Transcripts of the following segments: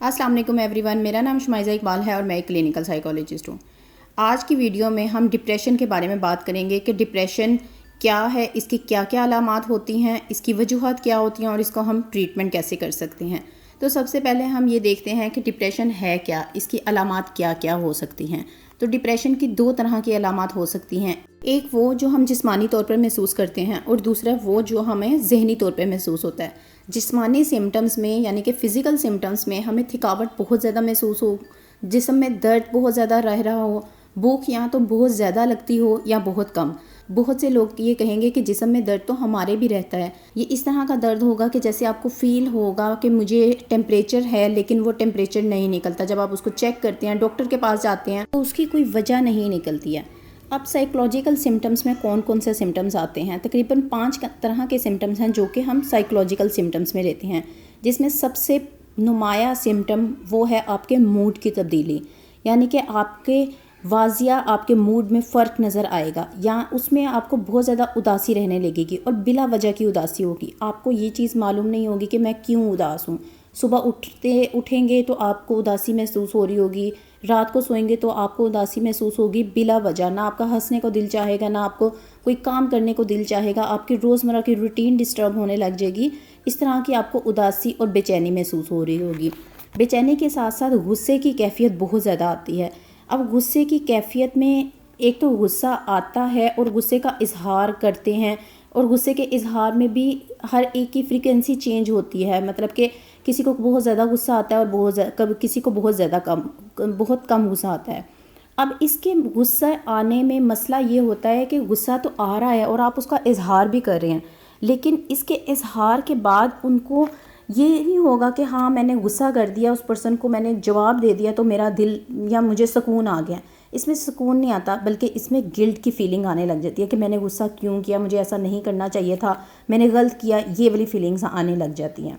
अस्सलाम वालेकुम एवरीवन, मेरा नाम शुमाइज़ा इकबाल है और मैं एक क्लिनिकल साइकोलॉजिस्ट हूँ। आज की वीडियो में हम डिप्रेशन के बारे में बात करेंगे कि डिप्रेशन क्या है, इसकी क्या क्या अलामात होती हैं, इसकी वजूहत क्या होती हैं और इसको हम ट्रीटमेंट कैसे कर सकते हैं। तो सबसे पहले हम ये देखते हैं कि डिप्रेशन है क्या, इसकी अलामात क्या क्या हो सकती हैं। तो डिप्रेशन की दो तरह की अलामात हो सकती हैं। एक वो जो हम जिस्मानी तौर पर महसूस करते हैं और दूसरा वो जो हमें जहनी तौर पर महसूस होता है। जिस्मानी सिम्टम्स में यानी कि फ़िज़िकल सिम्टम्स में हमें थकावट बहुत ज़्यादा महसूस हो, जिस्म में दर्द बहुत ज़्यादा रह रहा हो, भूख या तो बहुत ज़्यादा लगती हो या बहुत कम। बहुत से लोग ये कहेंगे कि जिस्म में दर्द तो हमारे भी रहता है। ये इस तरह का दर्द होगा कि जैसे आपको फ़ील होगा कि मुझे टेम्परेचर है लेकिन वो टेम्परेचर नहीं निकलता। जब आप उसको चेक करते हैं, डॉक्टर के पास जाते हैं, तो उसकी कोई वजह नहीं निकलती है। अब साइकोलॉजिकल सिम्टम्स में कौन कौन से सिम्टम्स आते हैं? तकरीबन 5 तरह के सिम्टम्स हैं जो कि हम साइकोलॉजिकल सिम्टम्स में लेते हैं, जिसमें सबसे नुमाया सिम्टम वो है आपके मूड की तब्दीली, यानी कि आपके वाजिया आपके मूड में फ़र्क नज़र आएगा या उसमें आपको बहुत ज़्यादा उदासी रहने लगेगी और बिला वजह की उदासी होगी। आपको ये चीज़ मालूम नहीं होगी कि मैं क्यों उदास हूँ। सुबह उठेंगे तो आपको उदासी महसूस हो रही होगी, रात को सोएंगे तो आपको उदासी महसूस होगी बिला वजह। ना आपका हंसने को दिल चाहेगा, ना आपको कोई काम करने को दिल चाहेगा, आपकी रोज़मर्रा की रूटीन डिस्टर्ब होने लग जाएगी। इस तरह की आपको उदासी और बेचैनी महसूस हो रही होगी। बेचैनी के साथ साथ गुस्से की कैफियत बहुत ज़्यादा आती है। अब गुस्से की कैफियत में एक तो गुस्सा आता है और गुस्से का इजहार करते हैं, और गुस्से के इजहार में भी हर एक की फ्रीक्वेंसी चेंज होती है। मतलब कि किसी को बहुत ज़्यादा गुस्सा आता है और कभी किसी को बहुत कम गुस्सा आता है। अब इसके गुस्सा आने में मसला ये होता है कि गुस्सा तो आ रहा है और आप उसका इजहार भी कर रहे हैं, लेकिन इसके इजहार के बाद उनको ये नहीं होगा कि हाँ मैंने गुस्सा कर दिया, उस पर्सन को मैंने जवाब दे दिया तो मेरा दिल या मुझे सुकून आ गया। इसमें सुकून नहीं आता, बल्कि इसमें गिल्ट की फीलिंग आने लग जाती है कि मैंने गुस्सा क्यों किया, मुझे ऐसा नहीं करना चाहिए था, मैंने गलत किया, ये वाली फीलिंग्स आने लग जाती हैं।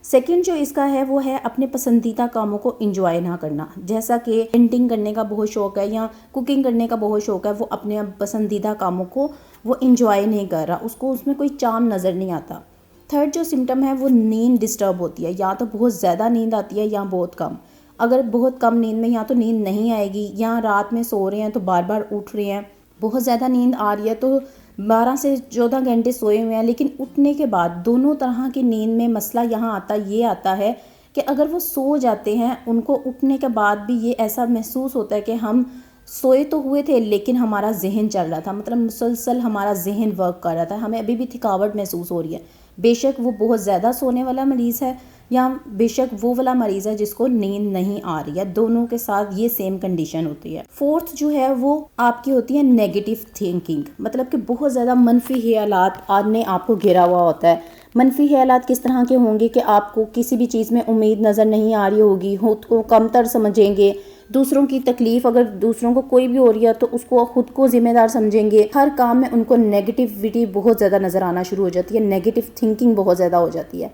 सेकंड जो इसका है वो है अपने पसंदीदा कामों को इंजॉय ना करना। जैसा कि पेंटिंग करने का बहुत शौक़ है या कुकिंग करने का बहुत शौक़ है, वो अपने पसंदीदा कामों को वो इंजॉय नहीं कर रहा, उसको उसमें कोई चार्म नज़र नहीं आता। थर्ड जो सिम्टम है वो नींद डिस्टर्ब होती है, या तो बहुत ज़्यादा नींद आती है या बहुत कम। अगर बहुत कम नींद में या तो नींद नहीं आएगी, या रात में सो रहे हैं तो बार बार उठ रहे हैं। बहुत ज़्यादा नींद आ रही है तो 12 से 14 घंटे सोए हुए हैं, लेकिन उठने के बाद दोनों तरह की नींद में मसला यहाँ आता है कि अगर वो सो जाते हैं, उनको उठने के बाद भी ये ऐसा महसूस होता है कि हम सोए तो हुए थे लेकिन हमारा जहन चल रहा था, मतलब मुसलसल हमारा जहन वर्क कर रहा था, हमें अभी भी थकावट महसूस हो रही है। बेशक वो बहुत ज़्यादा सोने वाला मरीज़ है या बेशक वो वाला मरीज़ है जिसको नींद नहीं आ रही है, दोनों के साथ ये सेम कंडीशन होती है। फोर्थ जो है वो आपकी होती है नेगेटिव थिंकिंग, मतलब कि बहुत ज़्यादा मनफी ख्यालात ने आपको घिरा हुआ होता है। मनफी ख्यालात किस तरह के होंगे कि आपको किसी भी चीज़ में उम्मीद नज़र नहीं आ रही होगी, खुद को कमतर समझेंगे, दूसरों की तकलीफ़ अगर दूसरों को कोई भी हो रही है तो उसको खुद को ज़िम्मेदार समझेंगे। हर काम में उनको नेगेटिविटी बहुत ज़्यादा नज़र आना शुरू हो जाती है, नेगेटिव थिंकिंग बहुत ज़्यादा हो जाती है।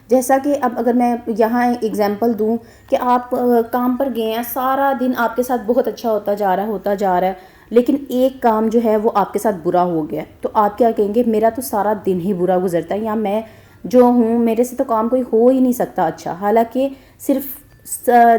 जैसा कि अब अगर मैं यहाँ एग्जांपल दूँ कि आप काम पर गए हैं, सारा दिन आपके साथ बहुत अच्छा होता जा रहा है, लेकिन एक काम जो है वो आपके साथ बुरा हो गया, तो आप क्या कहेंगे, मेरा तो सारा दिन ही बुरा गुजरता है, या मैं जो हूँ मेरे से तो काम कोई हो ही नहीं सकता अच्छा, हालांकि सिर्फ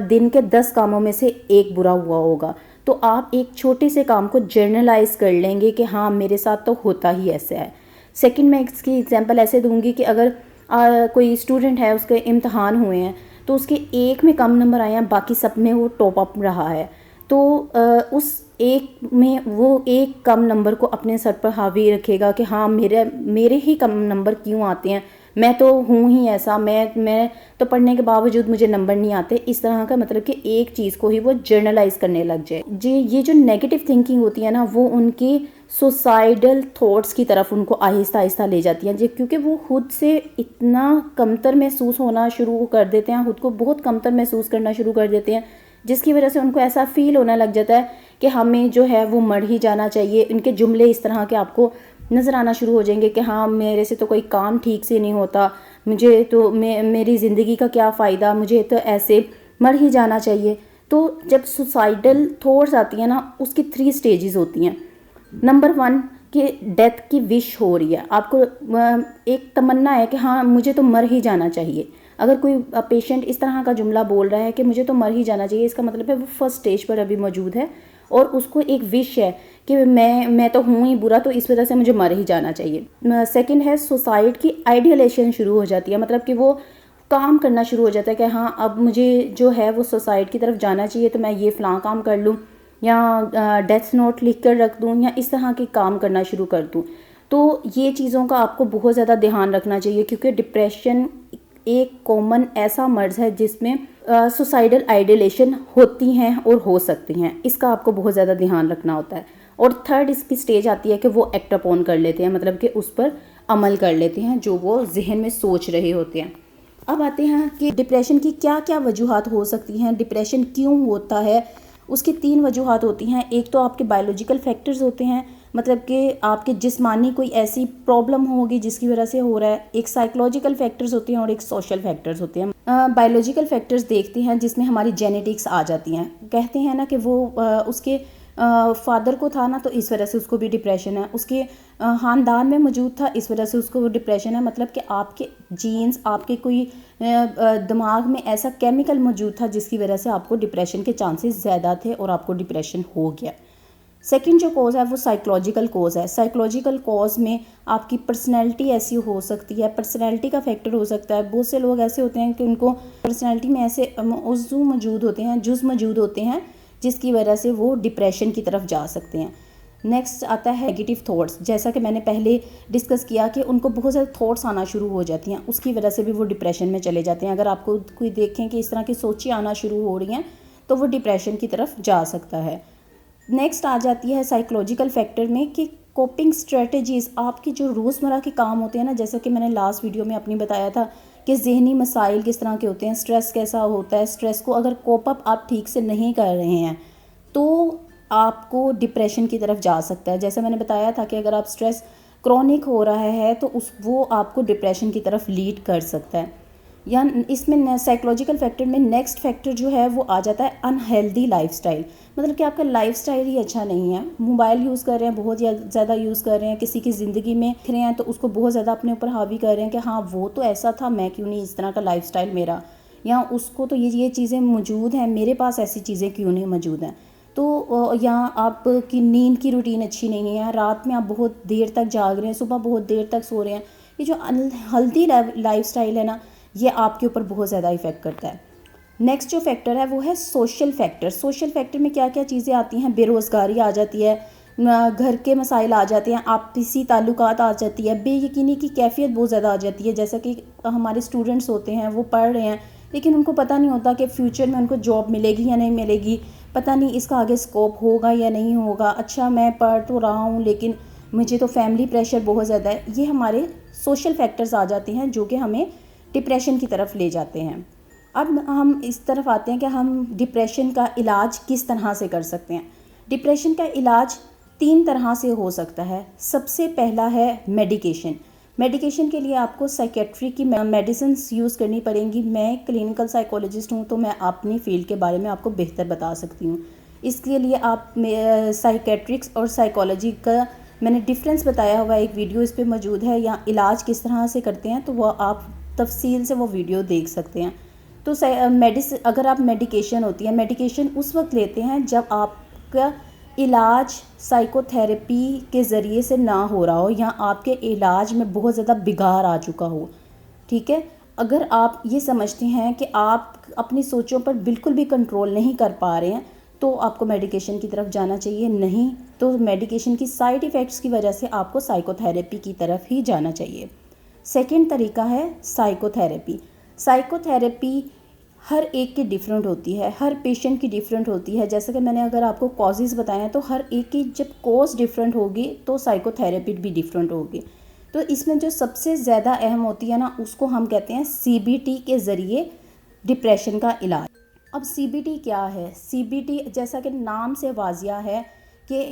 दिन के 10 कामों में से एक बुरा हुआ होगा। तो आप एक छोटे से काम को जर्नलाइज कर लेंगे कि हाँ मेरे साथ तो होता ही ऐसे है। सेकंड मैं इसकी एग्जांपल ऐसे दूंगी कि अगर कोई स्टूडेंट है, उसके इम्तहान हुए हैं तो उसके एक में कम नंबर आए हैं, बाकी सब में वो टॉप अप रहा है, तो उस एक में वो एक कम नंबर को अपने सर पर हावी रखेगा कि हाँ मेरे ही कम नंबर क्यों आते हैं, मैं तो हूँ ही ऐसा, मैं तो पढ़ने के बावजूद मुझे नंबर नहीं आते। इस तरह का मतलब कि एक चीज़ को ही वो जर्नलाइज करने लग जाए जी। ये जो नेगेटिव थिंकिंग होती है ना, वो उनकी सुसाइडल थॉट्स की तरफ उनको आहिस्ता आहिस्ता ले जाती हैं जी, क्योंकि वो खुद से इतना कमतर महसूस होना शुरू कर देते हैं, खुद को बहुत कमतर महसूस करना शुरू कर देते हैं, जिसकी वजह से उनको ऐसा फील होने लग जाता है कि हमें जो है वो मर ही जाना चाहिए। इनके जुमले इस तरह के आपको नज़र आना शुरू हो जाएंगे कि हाँ मेरे से तो कोई काम ठीक से नहीं होता, मुझे तो मेरी ज़िंदगी का क्या फ़ायदा, मुझे तो ऐसे मर ही जाना चाहिए। तो जब सुसाइडल थॉट्स आती हैं ना, उसकी 3 स्टेजेस होती हैं। नंबर 1 कि डेथ की विश हो रही है, आपको एक तमन्ना है कि हाँ मुझे तो मर ही जाना चाहिए। अगर कोई पेशेंट इस तरह का जुमला बोल रहा है कि मुझे तो मर ही जाना चाहिए, इसका मतलब है वो फर्स्ट स्टेज पर अभी मौजूद है और उसको एक विश है कि मैं तो हूँ ही बुरा, तो इस वजह से मुझे मर ही जाना चाहिए। सेकंड है सुसाइड की आइडियलाइजेशन शुरू हो जाती है, मतलब कि वो काम करना शुरू हो जाता है कि हाँ अब मुझे जो है वो सुसाइड की तरफ जाना चाहिए, तो मैं ये फ़लाँ काम कर लूँ या डेथ नोट लिख कर रख दूँ या इस तरह के काम करना शुरू कर दूँ। तो ये चीज़ों का आपको बहुत ज़्यादा ध्यान रखना चाहिए, क्योंकि डिप्रेशन एक कॉमन ऐसा मर्ज़ है जिसमें सुसाइडल आइडियलेशन होती हैं और हो सकती हैं, इसका आपको बहुत ज़्यादा ध्यान रखना होता है। और थर्ड इसकी स्टेज आती है कि वो एक्ट अपॉन कर लेते हैं, मतलब कि उस पर अमल कर लेते हैं जो वो जहन में सोच रहे होते हैं। अब आते हैं कि डिप्रेशन की क्या क्या वजूहात हो सकती हैं, डिप्रेशन क्यों होता है। उसकी 3 वजूहात होती हैं। एक तो आपके बायोलॉजिकल फैक्टर्स होते हैं, मतलब कि आपके जिस्मानी कोई ऐसी प्रॉब्लम होगी जिसकी वजह से हो रहा है। एक साइकोलॉजिकल फैक्टर्स होते हैं और एक सोशल फैक्टर्स होते हैं। बायोलॉजिकल फैक्टर्स देखते हैं जिसमें हमारी जेनेटिक्स आ जाती हैं। कहते हैं ना कि वो उसके फादर को था ना, तो इस वजह से उसको भी डिप्रेशन है, उसके ख़ानदान में मौजूद था इस वजह से उसको डिप्रेशन है। मतलब कि आपके जीन्स, आपके कोई दिमाग में ऐसा केमिकल मौजूद था जिसकी वजह से आपको डिप्रेशन के चांसेस ज़्यादा थे और आपको डिप्रेशन हो गया। सेकंड जो कॉज़ है वो साइकोलॉजिकल कॉज़ है। साइकोलॉजिकल कॉज़ में आपकी पर्सनैलिटी ऐसी हो सकती है, पर्सनैलिटी का फैक्टर हो सकता है। बहुत से लोग ऐसे होते हैं कि उनको पर्सनैलिटी में ऐसे उज़्व मौजूद होते हैं, जुज़ मौजूद होते हैं जिसकी वजह से वो डिप्रेशन की तरफ जा सकते हैं। नेक्स्ट आता है नेगेटिव थॉट्स। जैसा कि मैंने पहले डिस्कस किया कि उनको बहुत ज़्यादा थॉट्स आना शुरू हो जाती हैं, उसकी वजह से भी वो डिप्रेशन में चले जाते हैं। अगर आपको कोई देखें कि इस तरह की सोचें आना शुरू हो रही हैं तो वो डिप्रेशन की तरफ जा सकता है। नेक्स्ट आ जाती है साइकोलॉजिकल फैक्टर में कि कोपिंग स्ट्रेटजीज़, आपके जो रोज़मर्रा के काम होते हैं ना, जैसा कि मैंने लास्ट वीडियो में अपनी बताया था कि ज़हनी मसाइल किस तरह के होते हैं, स्ट्रेस कैसा होता है। स्ट्रेस को अगर कोप अप आप ठीक से नहीं कर रहे हैं तो आपको डिप्रेशन की तरफ जा सकता है। जैसे मैंने बताया था कि अगर आप स्ट्रेस क्रॉनिक हो रहा है तो वो आपको डिप्रेशन की तरफ लीड कर सकता है। या इसमें साइकोलॉजिकल फैक्टर में नेक्स्ट फैक्टर जो है वो आ जाता है अनहेल्दी लाइफस्टाइल। मतलब कि आपका लाइफस्टाइल ही अच्छा नहीं है, मोबाइल यूज़ कर रहे हैं, बहुत ज़्यादा यूज़ कर रहे हैं, किसी की ज़िंदगी में देख रहे हैं तो उसको बहुत ज़्यादा अपने ऊपर हावी कर रहे हैं कि हाँ वो तो ऐसा था, मैं क्यों नहीं इस तरह का लाइफस्टाइल मेरा, या उसको तो ये चीज़ें मौजूद हैं, मेरे पास ऐसी चीज़ें क्यों नहीं मौजूद हैं। तो या आपकी नींद की रूटीन अच्छी नहीं है, रात में आप बहुत देर तक जाग रहे हैं, सुबह बहुत देर तक सो रहे हैं। ये जो अनहेल्दी लाइफस्टाइल है ना, ये आपके ऊपर बहुत ज़्यादा इफ़ेक्ट करता है। नेक्स्ट जो फैक्टर है वो है सोशल फैक्टर। सोशल फैक्टर में क्या क्या चीज़ें आती हैं, बेरोज़गारी आ जाती है, घर के मसाइल आ जाते हैं, आपसी ताल्लुकात आ जाती है, बेयकीनी की कैफियत बहुत ज़्यादा आ जाती है। जैसा कि हमारे स्टूडेंट्स होते हैं, वो पढ़ रहे हैं लेकिन उनको पता नहीं होता कि फ्यूचर में उनको जॉब मिलेगी या नहीं मिलेगी, पता नहीं इसका आगे स्कोप होगा या नहीं होगा। अच्छा मैं पढ़ तो रहा हूँ लेकिन मुझे तो फैमिली प्रेशर बहुत ज़्यादा है। ये हमारे सोशल फैक्टर्स आ जाते हैं जो कि हमें डिप्रेशन की तरफ ले जाते हैं। अब हम इस तरफ आते हैं कि हम डिप्रेशन का इलाज किस तरह से कर सकते हैं। डिप्रेशन का इलाज 3 तरह से हो सकता है। सबसे पहला है मेडिकेशन। मेडिकेशन के लिए आपको साइकेट्री की मेडिसिन्स यूज़ करनी पड़ेंगी। मैं क्लिनिकल साइकोलॉजिस्ट हूँ तो मैं अपनी फील्ड के बारे में आपको बेहतर बता सकती हूँ। इसके लिए आप साइकेट्रिक्स और साइकोलॉजी का मैंने डिफरेंस बताया हुआ एक वीडियो इस पर मौजूद है, या इलाज किस तरह से करते हैं, तो वह आप तफसील से वो वीडियो देख सकते हैं। तो अगर आप मेडिकेशन होती है, मेडिकेशन उस वक्त लेते हैं जब आपका इलाज साइकोथेरेपी के ज़रिए से ना हो रहा हो या आपके इलाज में बहुत ज़्यादा बिगाड़ आ चुका हो। ठीक है, अगर आप ये समझते हैं कि आप अपनी सोचों पर बिल्कुल भी कंट्रोल नहीं कर पा रहे हैं तो आपको मेडिकेशन की तरफ जाना चाहिए। नहीं तो मेडिकेशन की साइड इफ़ेक्ट्स की वजह से आपको साइकोथेरेपी की तरफ ही जाना चाहिए। सेकंड तरीका है साइकोथेरेपी। साइकोथेरेपी हर एक की डिफरेंट होती है, हर पेशेंट की डिफरेंट होती है। जैसे कि मैंने अगर आपको कॉजेज़ बताए हैं तो हर एक की जब कॉज डिफरेंट होगी तो साइकोथेरेपी भी डिफरेंट होगी। तो इसमें जो सबसे ज़्यादा अहम होती है ना, उसको हम कहते हैं CBT के ज़रिए डिप्रेशन का इलाज। अब CBT क्या है? CBT जैसा कि नाम से वाजिया है कि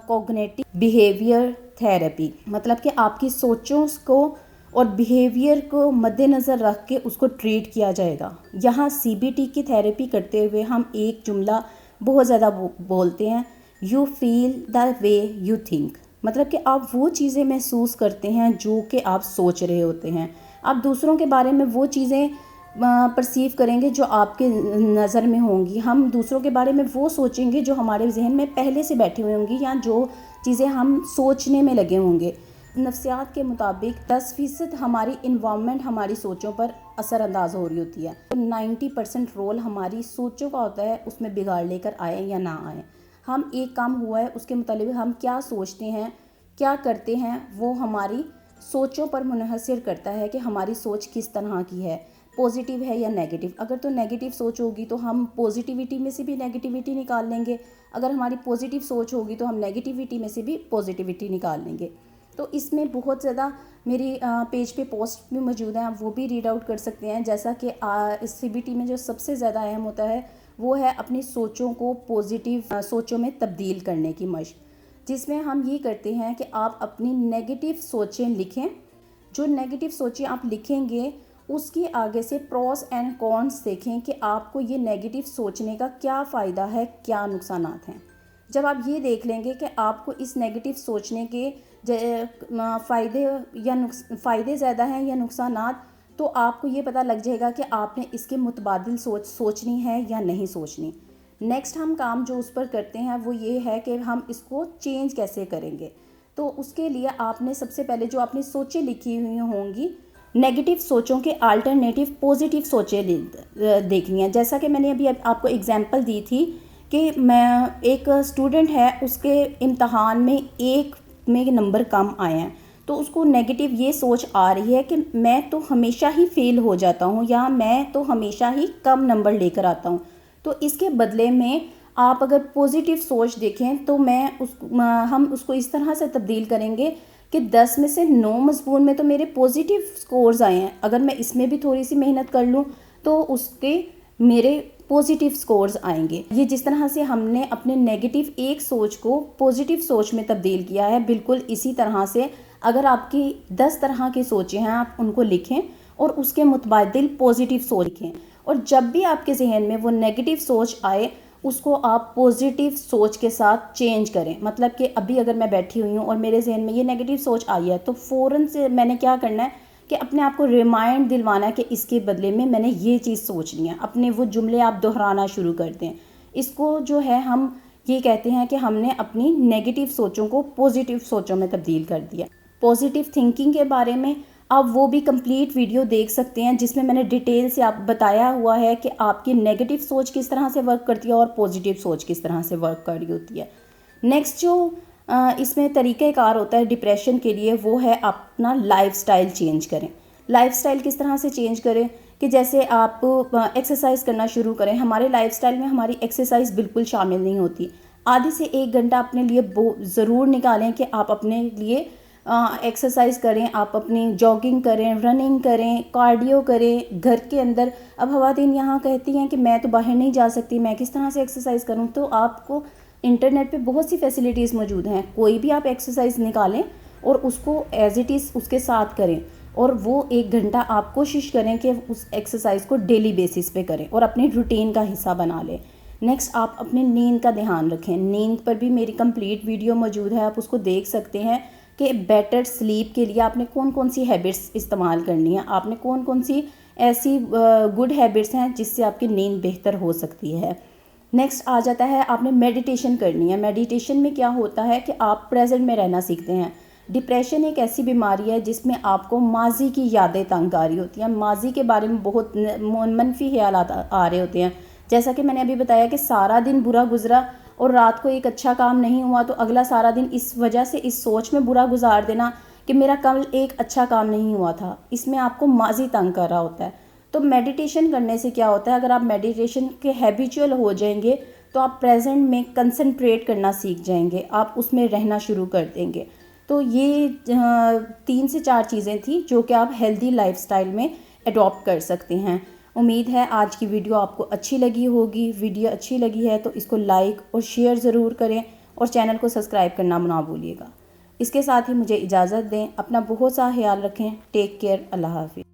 कॉग्निटिव बिहेवियर थेरेपी, मतलब कि आपकी सोचों को और बिहेवियर को मद्देनज़र रख के उसको ट्रीट किया जाएगा। यहाँ CBT की थेरेपी करते हुए हम एक जुमला बहुत ज़्यादा बोलते हैं, you feel the way you think. मतलब कि आप वो चीज़ें महसूस करते हैं जो कि आप सोच रहे होते हैं। आप दूसरों के बारे में वो चीज़ें परसीव करेंगे जो आपके नज़र में होंगी। हम दूसरों के बारे में वो सोचेंगे जो हमारे जहन में पहले से बैठी हुई होंगी या जो चीज़ें हम सोचने में लगे होंगे। नफ्सियात के मुताबिक 10% हमारी इन्वायरमेंट हमारी सोचों पर असरअंदाज हो रही होती है। तो 90% रोल हमारी सोचों का होता है, उसमें बिगाड़ लेकर आए या ना आए। हम एक काम हुआ है उसके मुताबिक हम क्या सोचते हैं, क्या करते हैं, वो हमारी सोचों पर मुनहसर करता है कि हमारी सोच किस तरह की है, पॉजिटिव है या नेगेटिव। अगर तो नेगेटिव सोच होगी तो हम पॉजिटिविटी में से भी नेगेटिविटी निकाल लेंगे, अगर हमारी पॉजिटिव सोच होगी तो हम नेगेटिविटी में से भी पॉजिटिविटी निकाल लेंगे। तो इसमें बहुत ज़्यादा मेरी पेज पे पोस्ट भी मौजूद हैं, आप वो भी रीड आउट कर सकते हैं। जैसा कि इस CBT में जो सबसे ज़्यादा अहम होता है वो है अपनी सोचों को पॉजिटिव सोचों में तब्दील करने की मशक, जिसमें हम ये करते हैं कि आप अपनी नेगेटिव सोचें लिखें। जो नेगेटिव सोचें आप लिखेंगे उसके आगे से प्रोस एंड कॉन्स देखें कि आपको ये नेगेटिव सोचने का क्या फ़ायदा है, क्या नुकसानात हैं। जब आप ये देख लेंगे कि आपको इस नेगेटिव सोचने के फ़ायदे ज़्यादा हैं या नुकसानात, तो आपको ये पता लग जाएगा कि आपने इसके मुतबादिल सोचनी है या नहीं सोचनी। नेक्स्ट हम काम जो उस पर करते हैं वो ये है कि हम इसको चेंज कैसे करेंगे। तो उसके लिए आपने सबसे पहले जो आपने सोचें लिखी हुई होंगी, नेगेटिव सोचों के अल्टरनेटिव पॉजिटिव सोचें देखनी है। जैसा कि मैंने अभी आपको एग्जांपल दी थी कि मैं एक स्टूडेंट है, उसके इम्तहान में एक में नंबर कम आए हैं, तो उसको नेगेटिव ये सोच आ रही है कि मैं तो हमेशा ही फेल हो जाता हूँ या मैं तो हमेशा ही कम नंबर लेकर आता हूँ। तो इसके बदले में आप अगर पॉजिटिव सोच देखें तो हम उसको इस तरह से तब्दील करेंगे कि 10 में से 9 मज़मून में तो मेरे पॉजिटिव स्कोर्स आए हैं, अगर मैं इसमें भी थोड़ी सी मेहनत कर लूँ तो उसके मेरे पॉजिटिव स्कोर्स आएंगे। ये जिस तरह से हमने अपने नेगेटिव एक सोच को पॉजिटिव सोच में तब्दील किया है, बिल्कुल इसी तरह से अगर आपकी 10 तरह की सोचें हैं आप उनको लिखें और उसके मुतबादिल पॉजिटिव सोच लिखें। और जब भी आपके जहन में वो नेगेटिव सोच आए उसको आप पॉजिटिव सोच के साथ चेंज करें। मतलब कि अभी अगर मैं बैठी हुई हूँ और मेरे जहन में ये नेगेटिव सोच आई है तो फ़ौरन से मैंने क्या करना है कि अपने आप को रिमाइंड दिलवाना है कि इसके बदले में मैंने ये चीज़ सोचनी है। अपने वो जुमले आप दोहराना शुरू कर दें। इसको जो है हम ये कहते हैं कि हमने अपनी नेगेटिव सोचों को पॉजिटिव सोचों में तब्दील कर दिया। पॉजिटिव थिंकिंग के बारे में आप वो भी कंप्लीट वीडियो देख सकते हैं जिसमें मैंने डिटेल से आप बताया हुआ है कि आपकी नेगेटिव सोच किस तरह से वर्क करती है और पॉजिटिव सोच किस तरह से वर्क कर रही होती है। नेक्स्ट जो इसमें तरीक़ेकार होता है डिप्रेशन के लिए वो है अपना लाइफस्टाइल चेंज करें। लाइफस्टाइल किस तरह से चेंज करें कि जैसे आप एक्सरसाइज करना शुरू करें। हमारे लाइफस्टाइल में हमारी एक्सरसाइज बिल्कुल शामिल नहीं होती। आधे से 1 घंटा अपने लिए ज़रूर निकालें कि आप अपने लिए एक्सरसाइज करें, आप अपनी जॉगिंग करें, रनिंग करें, कार्डियो करें घर के अंदर। अब ख़वातीन यहाँ कहती हैं कि मैं तो बाहर नहीं जा सकती, मैं किस तरह से एक्सरसाइज करूँ। तो आपको इंटरनेट पे बहुत सी फैसिलिटीज़ मौजूद हैं, कोई भी आप एक्सरसाइज निकालें और उसको एज इट इज़ उसके साथ करें और वो 1 घंटा आप कोशिश करें कि उस एक्सरसाइज को डेली बेसिस पे करें और अपनी रूटीन का हिस्सा बना लें। नेक्स्ट आप अपनी नींद का ध्यान रखें। नींद पर भी मेरी कंप्लीट वीडियो मौजूद है, आप उसको देख सकते हैं कि बेटर स्लीप के लिए आपने कौन कौन सी हैबिट्स इस्तेमाल करनी है, आपने कौन कौन सी ऐसी गुड हैबिट्स हैं जिससे आपकी नींद बेहतर हो सकती है। नेक्स्ट आ जाता है आपने मेडिटेशन करनी है। मेडिटेशन में क्या होता है कि आप प्रेजेंट में रहना सीखते हैं। डिप्रेशन एक ऐसी बीमारी है जिसमें आपको माजी की यादें तंग आ रही होती हैं, माजी के बारे में बहुत मनफी ख्यालात आ रहे होते हैं। जैसा कि मैंने अभी बताया कि सारा दिन बुरा गुजरा और रात को एक अच्छा काम नहीं हुआ तो अगला सारा दिन इस वजह से इस सोच में बुरा गुजार देना कि मेरा कल एक अच्छा काम नहीं हुआ था, इसमें आपको माजी तंग कर रहा होता है। तो मेडिटेशन करने से क्या होता है, अगर आप मेडिटेशन के हैबिचुअल हो जाएंगे तो आप प्रेजेंट में कंसंट्रेट करना सीख जाएंगे, आप उसमें रहना शुरू कर देंगे। तो ये 3 से 4 चीज़ें थी जो कि आप हेल्दी लाइफस्टाइल में अडॉप्ट कर सकते हैं। उम्मीद है आज की वीडियो आपको अच्छी लगी होगी। वीडियो अच्छी लगी है तो इसको लाइक और शेयर ज़रूर करें और चैनल को सब्सक्राइब करना ना भूलिएगा। इसके साथ ही मुझे इजाज़त दें। अपना बहुत सा ख्याल रखें। Take care. अल्लाह हाफिज़।